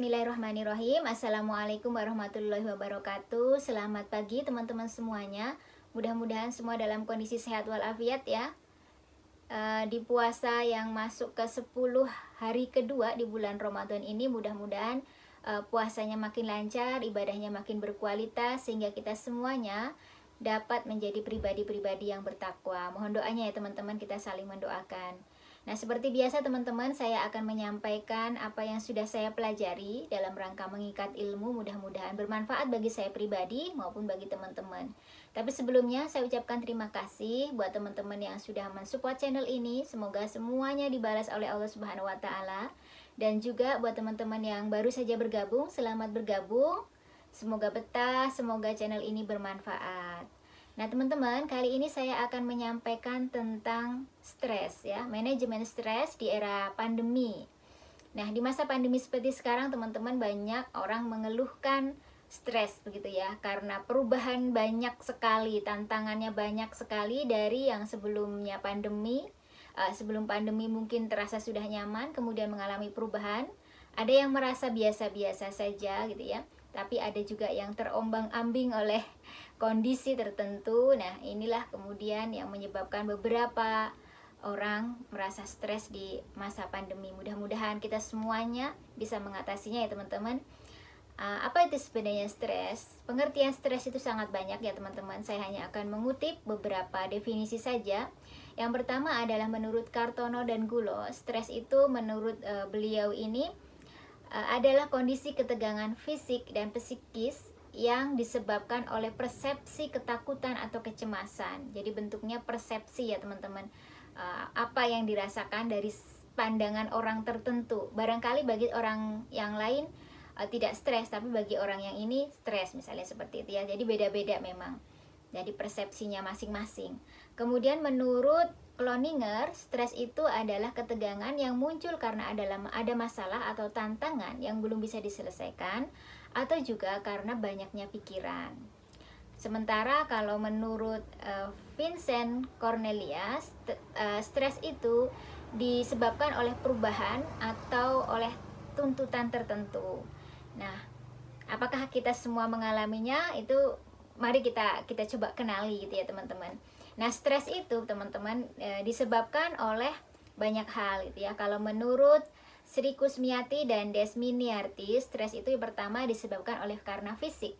Bismillahirrahmanirrahim. Assalamualaikum warahmatullahi wabarakatuh. Selamat pagi teman-teman semuanya. Mudah-mudahan semua dalam kondisi sehat walafiat ya. Di puasa yang masuk ke 10 hari kedua di bulan Ramadan ini, mudah-mudahan puasanya makin lancar, ibadahnya makin berkualitas, sehingga kita semuanya dapat menjadi pribadi-pribadi yang bertakwa. Mohon doanya ya teman-teman, kita saling mendoakan. Nah, seperti biasa teman-teman, saya akan menyampaikan apa yang sudah saya pelajari dalam rangka mengikat ilmu, mudah-mudahan bermanfaat bagi saya pribadi maupun bagi teman-teman. Tapi sebelumnya saya ucapkan terima kasih buat teman-teman yang sudah mensupport channel ini. Semoga semuanya dibalas oleh Allah Subhanahu wa taala. Dan juga buat teman-teman yang baru saja bergabung, selamat bergabung. Semoga betah, semoga channel ini bermanfaat. Nah teman-teman, kali ini saya akan menyampaikan tentang stres ya, manajemen stres di era pandemi. Nah di masa pandemi seperti sekarang teman-teman, banyak orang mengeluhkan stres begitu ya, karena perubahan banyak sekali, tantangannya banyak sekali dari yang sebelumnya pandemi. Sebelum pandemi mungkin terasa sudah nyaman, kemudian mengalami perubahan. Ada yang merasa biasa-biasa saja gitu ya, tapi ada juga yang terombang-ambing oleh kondisi tertentu. Nah inilah kemudian yang menyebabkan beberapa orang merasa stres di masa pandemi. Mudah-mudahan kita semuanya bisa mengatasinya ya teman-teman. Apa itu sebenarnya stres? Pengertian stres itu sangat banyak ya teman-teman. Saya hanya akan mengutip beberapa definisi saja. Yang pertama adalah menurut Kartono dan Gulo, stres itu menurut beliau ini adalah kondisi ketegangan fisik dan psikis yang disebabkan oleh persepsi ketakutan atau kecemasan. Jadi bentuknya persepsi ya teman-teman. Apa yang dirasakan dari pandangan orang tertentu. Barangkali bagi orang yang lain tidak stres, tapi bagi orang yang ini stres misalnya seperti itu ya. Jadi beda-beda memang. Jadi persepsinya masing-masing. Kemudian menurut Cloninger, stres itu adalah ketegangan yang muncul karena ada masalah atau tantangan yang belum bisa diselesaikan, atau juga karena banyaknya pikiran. Sementara kalau menurut Vincent Cornelius, stres itu disebabkan oleh perubahan atau oleh tuntutan tertentu. Nah, apakah kita semua mengalaminya? Itu mari kita coba kenali gitu ya teman-teman. Nah, stres itu teman-teman disebabkan oleh banyak hal gitu ya. Kalau menurut Sri Kusmiati dan Desmi Niarti, stres itu yang pertama disebabkan oleh karena fisik.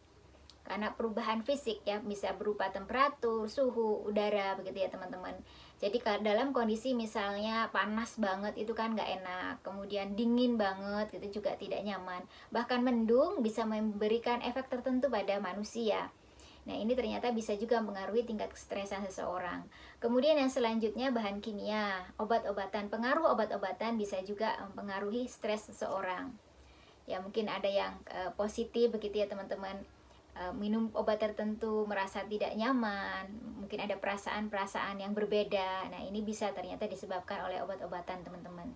Karena perubahan fisik ya, bisa berupa temperatur, suhu, udara begitu ya teman-teman. Jadi dalam kondisi misalnya panas banget itu kan nggak enak, kemudian dingin banget itu juga tidak nyaman. Bahkan mendung bisa memberikan efek tertentu pada manusia. Nah ini ternyata bisa juga mengaruhi tingkat kestresan seseorang. Kemudian yang selanjutnya bahan kimia, obat-obatan. Pengaruh obat-obatan bisa juga mempengaruhi stres seseorang. Ya mungkin ada yang positif begitu ya teman-teman. Minum obat tertentu merasa tidak nyaman, mungkin ada perasaan-perasaan yang berbeda. Nah ini bisa ternyata disebabkan oleh obat-obatan teman-teman.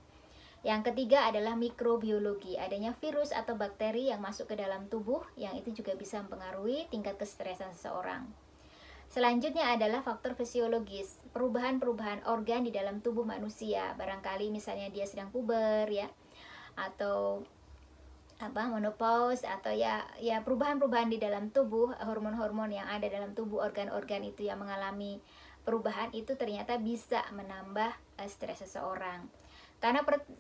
Yang ketiga adalah mikrobiologi, adanya virus atau bakteri yang masuk ke dalam tubuh, yang itu juga bisa mempengaruhi tingkat kestresan seseorang. Selanjutnya adalah faktor fisiologis, perubahan-perubahan organ di dalam tubuh manusia. Barangkali misalnya dia sedang puber ya, atau menopause, atau ya perubahan-perubahan di dalam tubuh, hormon-hormon yang ada dalam tubuh, organ-organ itu yang mengalami perubahan, itu ternyata bisa menambah stres seseorang.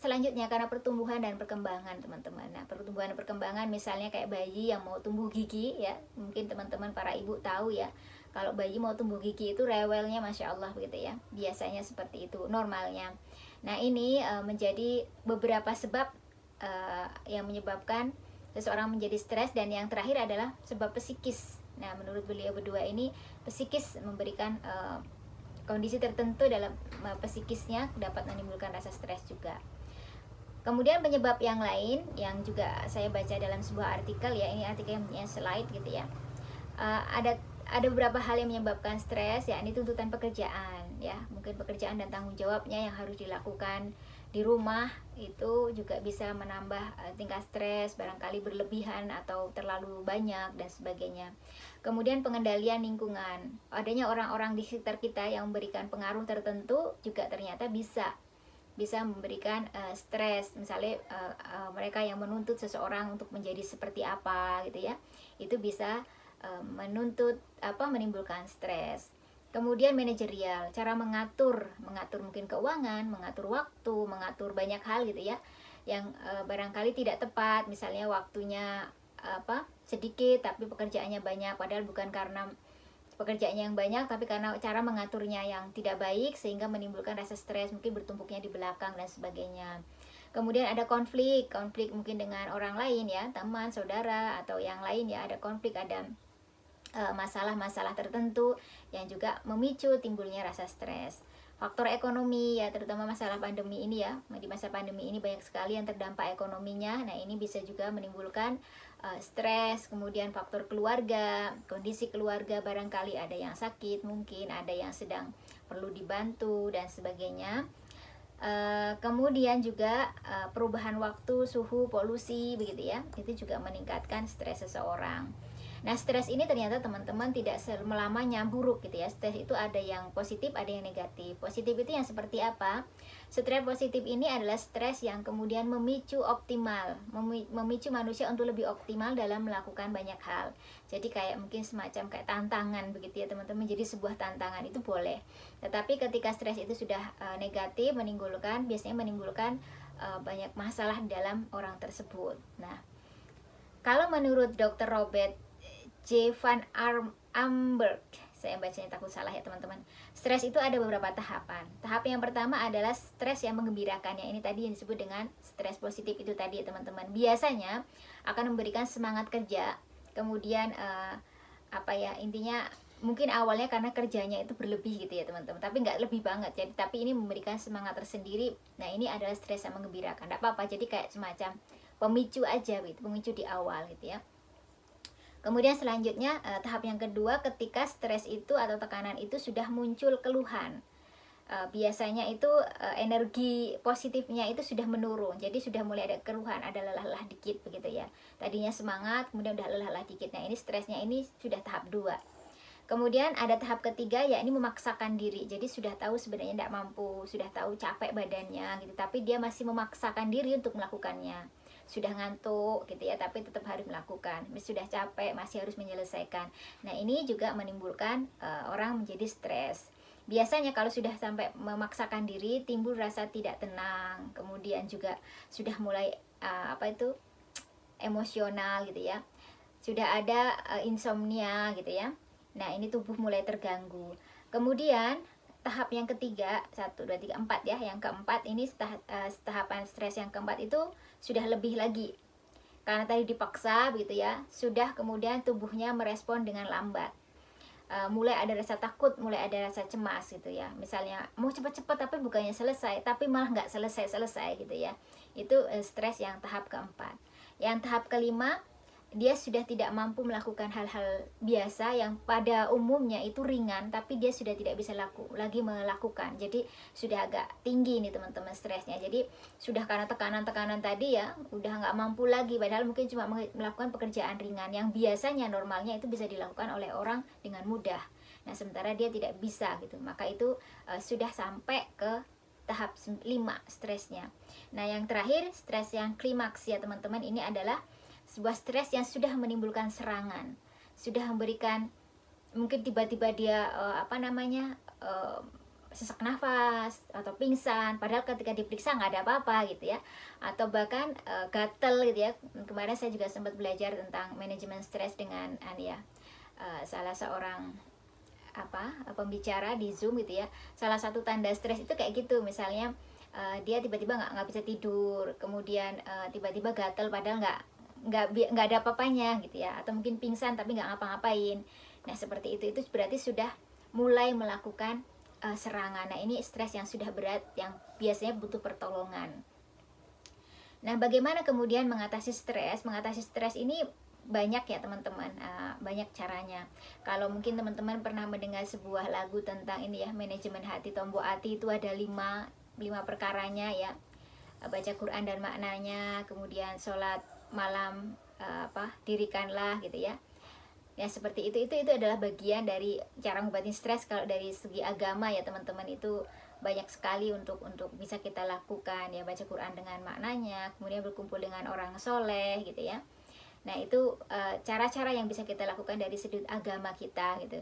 Selanjutnya karena pertumbuhan dan perkembangan teman-teman. Nah pertumbuhan dan perkembangan misalnya kayak bayi yang mau tumbuh gigi ya, mungkin teman-teman para ibu tahu ya, kalau bayi mau tumbuh gigi itu rewelnya Masya Allah begitu ya, biasanya seperti itu normalnya. Nah ini menjadi beberapa sebab yang menyebabkan seseorang menjadi stres. Dan yang terakhir adalah sebab psikis. Nah menurut beliau berdua ini, psikis memberikan kondisi tertentu dalam psikisnya dapat menimbulkan rasa stres juga. Kemudian penyebab yang lain yang juga saya baca dalam sebuah artikel ya, ini artikel yang punya slide gitu ya. Ada beberapa hal yang menyebabkan stres, yakni tuntutan pekerjaan ya, mungkin pekerjaan dan tanggung jawabnya yang harus dilakukan di rumah itu juga bisa menambah tingkat stres, barangkali berlebihan atau terlalu banyak dan sebagainya. Kemudian pengendalian lingkungan, adanya orang-orang di sekitar kita yang memberikan pengaruh tertentu juga ternyata bisa bisa memberikan stres. Misalnya mereka yang menuntut seseorang untuk menjadi seperti apa gitu ya, itu bisa menimbulkan stres. Kemudian manajerial, cara mengatur mungkin keuangan, mengatur waktu, mengatur banyak hal gitu ya, yang barangkali tidak tepat. Misalnya waktunya sedikit tapi pekerjaannya banyak, padahal bukan karena pekerjaannya yang banyak, tapi karena cara mengaturnya yang tidak baik sehingga menimbulkan rasa stres, mungkin bertumpuknya di belakang dan sebagainya. Kemudian ada konflik mungkin dengan orang lain ya, teman, saudara atau yang lain ya, ada konflik, ada masalah-masalah tertentu yang juga memicu timbulnya rasa stres. Faktor ekonomi ya, terutama masalah pandemi ini ya, di masa pandemi ini banyak sekali yang terdampak ekonominya. Nah ini bisa juga menimbulkan stres. Kemudian faktor keluarga, kondisi keluarga, barangkali ada yang sakit, mungkin ada yang sedang perlu dibantu dan sebagainya. Kemudian juga perubahan waktu, suhu, polusi begitu ya, itu juga meningkatkan stres seseorang. Nah, stres ini ternyata teman-teman tidak selamanya buruk gitu ya. Stres itu ada yang positif, ada yang negatif. Positif itu yang seperti apa? Stres positif ini adalah stres yang kemudian memicu memicu manusia untuk lebih optimal dalam melakukan banyak hal. Jadi kayak mungkin semacam kayak tantangan begitu ya teman-teman. Jadi sebuah tantangan itu boleh. Tetapi ketika stres itu sudah negatif, biasanya menimbulkan banyak masalah dalam orang tersebut. Nah, kalau menurut Dr. Robert J. Van Amberg, saya bacanya takut salah ya teman-teman. Stres itu ada beberapa tahapan. Tahap yang pertama adalah stres yang menggembirakan. Ini tadi yang disebut dengan stres positif itu tadi ya teman-teman. Biasanya akan memberikan semangat kerja. Kemudian intinya mungkin awalnya karena kerjanya itu berlebih gitu ya teman-teman. Tapi nggak lebih banget. Tapi ini memberikan semangat tersendiri. Nah ini adalah stres yang menggembirakan. Nggak apa-apa. Jadi kayak semacam pemicu aja gitu, pemicu di awal gitu ya. Kemudian selanjutnya tahap yang kedua, ketika stres itu atau tekanan itu sudah muncul keluhan. Biasanya itu energi positifnya itu sudah menurun. Jadi sudah mulai ada keluhan, ada lelah-lelah dikit begitu ya. Tadinya semangat, kemudian udah lelah-lelah dikit. Nah, ini stresnya ini sudah tahap 2. Kemudian ada tahap ketiga, ya ini memaksakan diri. Jadi sudah tahu sebenarnya tidak mampu, sudah tahu capek badannya gitu, tapi dia masih memaksakan diri untuk melakukannya. Sudah ngantuk gitu ya, tapi tetap harus melakukan. Sudah capek, masih harus menyelesaikan. Nah ini juga menimbulkan orang menjadi stres. Biasanya kalau sudah sampai memaksakan diri, timbul rasa tidak tenang. Kemudian juga sudah mulai emosional gitu ya. Sudah ada insomnia gitu ya. Nah ini tubuh mulai terganggu. Kemudian tahap yang ketiga, 1, 2, 3, 4 ya. Yang keempat ini tahapan stres yang keempat itu sudah lebih lagi. Karena tadi dipaksa begitu ya, sudah kemudian tubuhnya merespon dengan lambat. Mulai ada rasa takut, mulai ada rasa cemas gitu ya. Misalnya mau cepat-cepat tapi bukannya selesai, tapi malah nggak selesai-selesai gitu ya. Itu stres yang tahap keempat. Yang tahap kelima, dia sudah tidak mampu melakukan hal-hal biasa yang pada umumnya itu ringan, tapi dia sudah tidak bisa lagi melakukan. Jadi sudah agak tinggi nih teman-teman stresnya. Jadi sudah karena tekanan-tekanan tadi ya, udah nggak mampu lagi. Padahal mungkin cuma melakukan pekerjaan ringan yang biasanya normalnya itu bisa dilakukan oleh orang dengan mudah. Nah sementara dia tidak bisa gitu. Maka itu sudah sampai ke tahap 5 stresnya. Nah yang terakhir, stres yang klimaks ya teman-teman, ini adalah sebuah stres yang sudah menimbulkan serangan, sudah memberikan mungkin tiba-tiba dia sesak nafas atau pingsan, padahal ketika diperiksa nggak ada apa-apa gitu ya, atau bahkan gatel gitu ya. Kemarin saya juga sempat belajar tentang manajemen stres dengan salah seorang pembicara di Zoom gitu ya. Salah satu tanda stres itu kayak gitu, misalnya dia tiba-tiba nggak bisa tidur, kemudian tiba-tiba gatel padahal nggak ada apa-apanya gitu ya, atau mungkin pingsan tapi nggak ngapa-ngapain. Nah seperti itu berarti sudah mulai melakukan serangan. Nah ini stres yang sudah berat, yang biasanya butuh pertolongan. Nah bagaimana kemudian mengatasi stres? Mengatasi stres ini banyak ya teman-teman, banyak caranya. Kalau mungkin teman-teman pernah mendengar sebuah lagu tentang ini ya, manajemen hati, Tombo Ati, itu ada 5 perkaranya ya. Baca Quran dan maknanya, kemudian sholat malam, dirikanlah gitu ya. Ya seperti itu adalah bagian dari cara ngobatin stres. Kalau dari segi agama ya teman-teman, itu banyak sekali untuk bisa kita lakukan ya, baca Quran dengan maknanya, kemudian berkumpul dengan orang soleh gitu ya. Nah itu cara-cara yang bisa kita lakukan dari sudut agama kita gitu,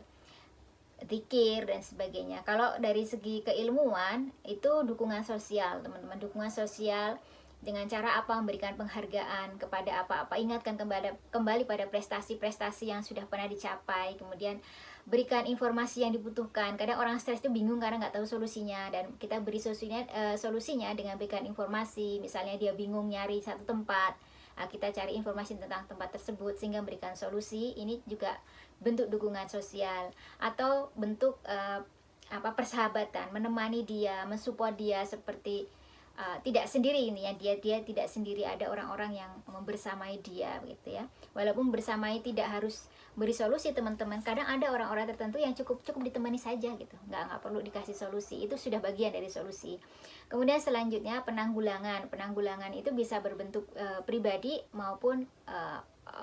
zikir dan sebagainya. Kalau dari segi keilmuan itu dukungan sosial teman-teman, dukungan sosial dengan cara apa? Memberikan penghargaan kepada apa-apa, ingatkan kembali pada prestasi-prestasi yang sudah pernah dicapai, kemudian berikan informasi yang dibutuhkan. Kadang orang stres itu bingung karena nggak tahu solusinya, dan kita beri solusinya dengan berikan informasi. Misalnya dia bingung nyari satu tempat, kita cari informasi tentang tempat tersebut sehingga memberikan solusi. Ini juga bentuk dukungan sosial, atau bentuk persahabatan, menemani dia, mensupport dia, seperti tidak sendiri ini ya, dia tidak sendiri, ada orang-orang yang membersamai dia gitu ya. Walaupun bersamai tidak harus beri solusi teman-teman, kadang ada orang-orang tertentu yang cukup ditemani saja gitu, nggak perlu dikasih solusi, itu sudah bagian dari solusi. Kemudian selanjutnya penanggulangan itu bisa berbentuk pribadi maupun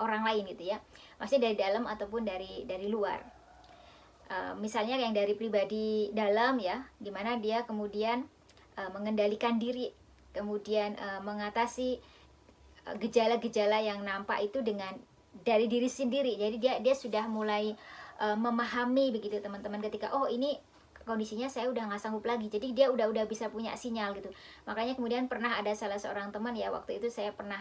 orang lain gitu ya, maksudnya dari dalam ataupun dari luar. Misalnya yang dari pribadi dalam ya, dimana dia kemudian mengendalikan diri, kemudian mengatasi gejala-gejala yang nampak itu dengan dari diri sendiri. Jadi dia sudah mulai memahami begitu teman-teman, ketika oh ini kondisinya saya udah nggak sanggup lagi, jadi dia udah bisa punya sinyal gitu. Makanya kemudian pernah ada salah seorang teman ya, waktu itu saya pernah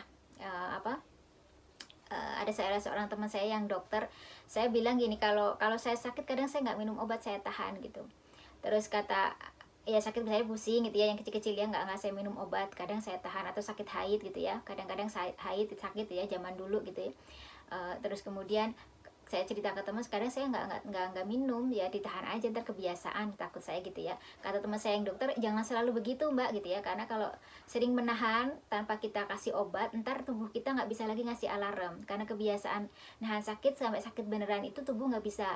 ada salah seorang teman saya yang dokter, saya bilang gini, kalau saya sakit kadang saya nggak minum obat, saya tahan gitu. Terus kata ya sakit saya pusing gitu ya, yang kecil-kecil ya, nggak saya minum obat, kadang saya tahan. Atau sakit haid gitu ya, kadang-kadang haid sakit ya zaman dulu gitu ya. Terus kemudian saya cerita ke teman, sekarang saya nggak minum ya, ditahan aja, ntar kebiasaan, takut saya gitu ya. Kata teman saya yang dokter, jangan selalu begitu mbak gitu ya, karena kalau sering menahan tanpa kita kasih obat, ntar tubuh kita nggak bisa lagi ngasih alarm, karena kebiasaan nahan sakit sampai sakit beneran itu tubuh nggak bisa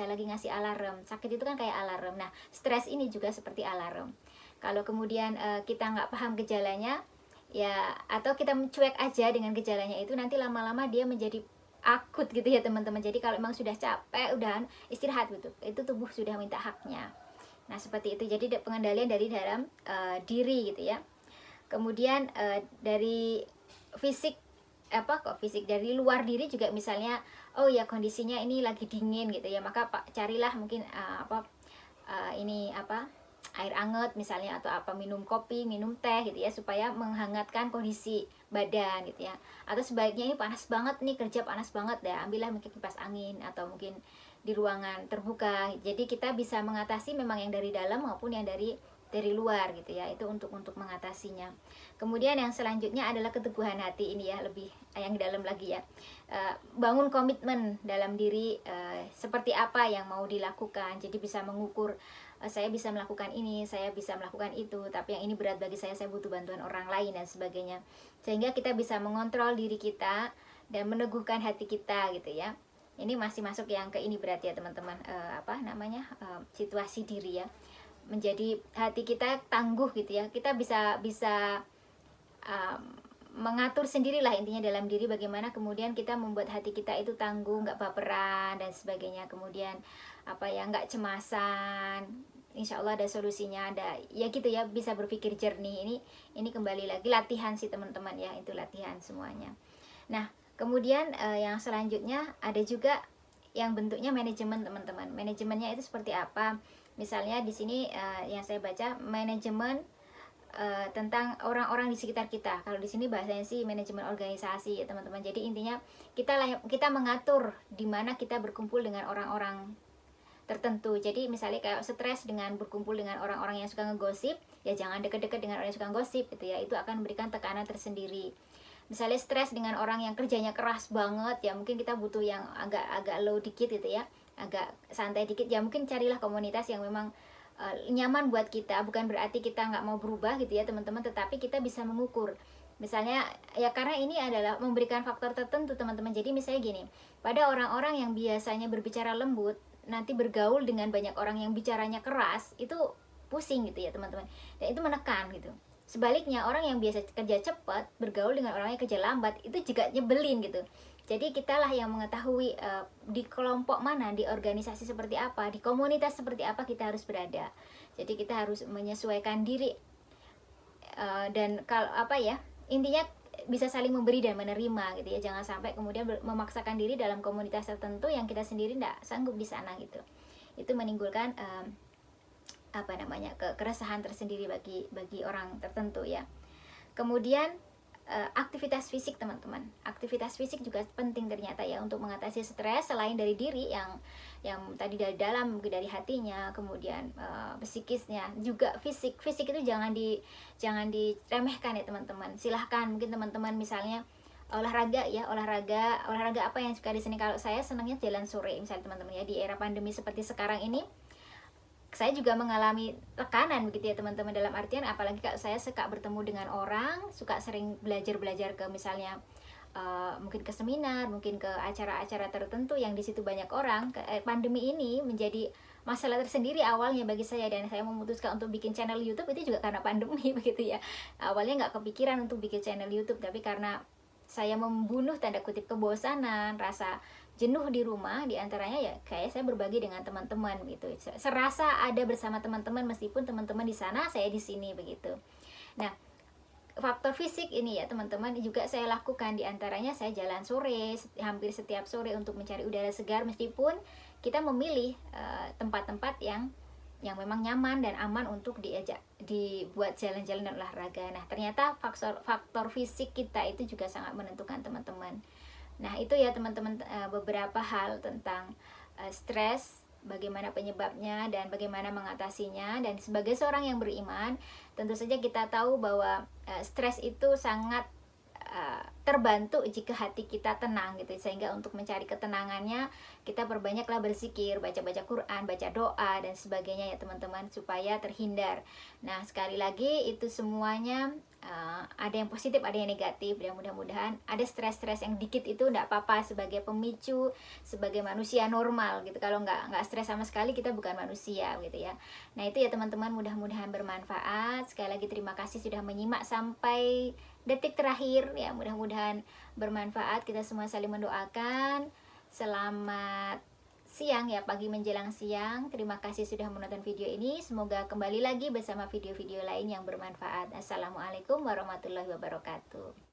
lagi ngasih alarm. Sakit itu kan kayak alarm. Nah stres ini juga seperti alarm. Kalau kemudian kita nggak paham gejalanya ya, atau kita mencuek aja dengan gejalanya itu, nanti lama-lama dia menjadi akut gitu ya teman-teman. Jadi kalau memang sudah capek, udah istirahat gitu, itu tubuh sudah minta haknya. Nah seperti itu. Jadi pengendalian dari dalam diri gitu ya. Kemudian dari fisik, fisik dari luar diri juga, misalnya oh ya kondisinya ini lagi dingin gitu ya, maka carilah mungkin air hangat misalnya, atau minum kopi, minum teh gitu ya, supaya menghangatkan kondisi badan gitu ya. Atau sebaiknya ini panas banget nih, kerja panas banget ya, ambillah mungkin kipas angin, atau mungkin di ruangan terbuka. Jadi kita bisa mengatasi memang yang dari dalam maupun yang dari luar gitu ya, itu untuk mengatasinya. Kemudian yang selanjutnya adalah keteguhan hati, ini ya lebih yang dalam lagi ya. Bangun komitmen dalam diri, seperti apa yang mau dilakukan. Jadi bisa mengukur, saya bisa melakukan ini, saya bisa melakukan itu, tapi yang ini berat bagi saya butuh bantuan orang lain dan sebagainya. Sehingga kita bisa mengontrol diri kita dan meneguhkan hati kita gitu ya. Ini masih masuk yang ke ini berat ya teman-teman, situasi diri ya, menjadi hati kita tangguh gitu ya. Kita bisa mengatur sendirilah intinya dalam diri, bagaimana kemudian kita membuat hati kita itu tangguh, nggak baperan dan sebagainya. Kemudian nggak cemasan. Insya Allah ada solusinya, ada ya gitu ya, bisa berpikir jernih. Ini kembali lagi latihan sih teman-teman ya, itu latihan semuanya. Nah kemudian yang selanjutnya ada juga yang bentuknya manajemen teman-teman. Manajemennya itu seperti apa? Misalnya di sini yang saya baca, manajemen tentang orang-orang di sekitar kita. Kalau di sini bahasanya sih manajemen organisasi ya teman-teman. Jadi intinya kita mengatur di mana kita berkumpul dengan orang-orang tertentu. Jadi misalnya kayak stres dengan berkumpul dengan orang-orang yang suka ngegosip, ya jangan deket-deket dengan orang yang suka ngegosip gitu ya. Itu akan memberikan tekanan tersendiri. Misalnya stres dengan orang yang kerjanya keras banget, ya mungkin kita butuh yang agak low dikit gitu ya, agak santai dikit. Ya mungkin carilah komunitas yang memang nyaman buat kita. Bukan berarti kita nggak mau berubah gitu ya teman-teman, tetapi kita bisa mengukur. Misalnya ya, karena ini adalah memberikan faktor tertentu teman-teman. Jadi misalnya gini, pada orang-orang yang biasanya berbicara lembut, nanti bergaul dengan banyak orang yang bicaranya keras, itu pusing gitu ya teman-teman, dan itu menekan gitu. Sebaliknya orang yang biasa kerja cepat bergaul dengan orang yang kerja lambat, itu juga nyebelin gitu. Jadi kitalah yang mengetahui di kelompok mana, di organisasi seperti apa, di komunitas seperti apa kita harus berada. Jadi kita harus menyesuaikan diri, dan kalau apa ya, intinya bisa saling memberi dan menerima gitu ya. Jangan sampai kemudian memaksakan diri dalam komunitas tertentu yang kita sendiri tidak sanggup di sana gitu. Itu menimbulkan apa namanya, keresahan tersendiri bagi orang tertentu ya. Kemudian aktivitas fisik teman-teman, aktivitas fisik juga penting ternyata ya untuk mengatasi stres, selain dari diri yang tadi dari dalam, dari hatinya, kemudian psikisnya juga fisik itu jangan diremehkan ya teman-teman. Silahkan mungkin teman-teman misalnya olahraga ya, olahraga apa yang suka di sini. Kalau saya senangnya jalan sore misalnya teman-teman ya, di era pandemi seperti sekarang ini saya juga mengalami tekanan begitu ya teman-teman, dalam artian apalagi kalau saya suka bertemu dengan orang, suka sering belajar ke misalnya mungkin ke seminar, mungkin ke acara-acara tertentu yang di situ banyak orang. Pandemi ini menjadi masalah tersendiri awalnya bagi saya, dan saya memutuskan untuk bikin channel YouTube itu juga karena pandemi begitu ya. Awalnya nggak kepikiran untuk bikin channel YouTube, tapi karena saya membunuh tanda kutip kebosanan, rasa jenuh di rumah, diantaranya ya kayak saya berbagi dengan teman-teman gitu, serasa ada bersama teman-teman meskipun teman-teman di sana, saya di sini begitu. Nah, faktor fisik ini ya teman-teman juga saya lakukan, diantaranya saya jalan sore hampir setiap sore untuk mencari udara segar, meskipun kita memilih tempat-tempat yang memang nyaman dan aman untuk dibuat jalan-jalan dan olahraga. Nah, ternyata faktor fisik kita itu juga sangat menentukan teman-teman. Nah, itu ya teman-teman beberapa hal tentang stres, bagaimana penyebabnya dan bagaimana mengatasinya. Dan sebagai seorang yang beriman, tentu saja kita tahu bahwa stres itu sangat terbantu jika hati kita tenang gitu, sehingga untuk mencari ketenangannya kita perbanyaklah berzikir, baca-baca Quran, baca doa dan sebagainya ya teman-teman, supaya terhindar. Nah, sekali lagi itu semuanya ada yang positif, ada yang negatif, dan mudah-mudahan ada stres-stres yang dikit itu enggak apa-apa, sebagai pemicu, sebagai manusia normal gitu. Kalau nggak stres sama sekali, kita bukan manusia gitu ya. Nah, itu ya teman-teman, mudah-mudahan bermanfaat. Sekali lagi terima kasih sudah menyimak sampai detik terakhir ya, mudah-mudahan bermanfaat. Kita semua saling mendoakan. Selamat siang ya, pagi menjelang siang. Terima kasih sudah menonton video ini. Semoga kembali lagi bersama video-video lain yang bermanfaat. Assalamualaikum warahmatullahi wabarakatuh.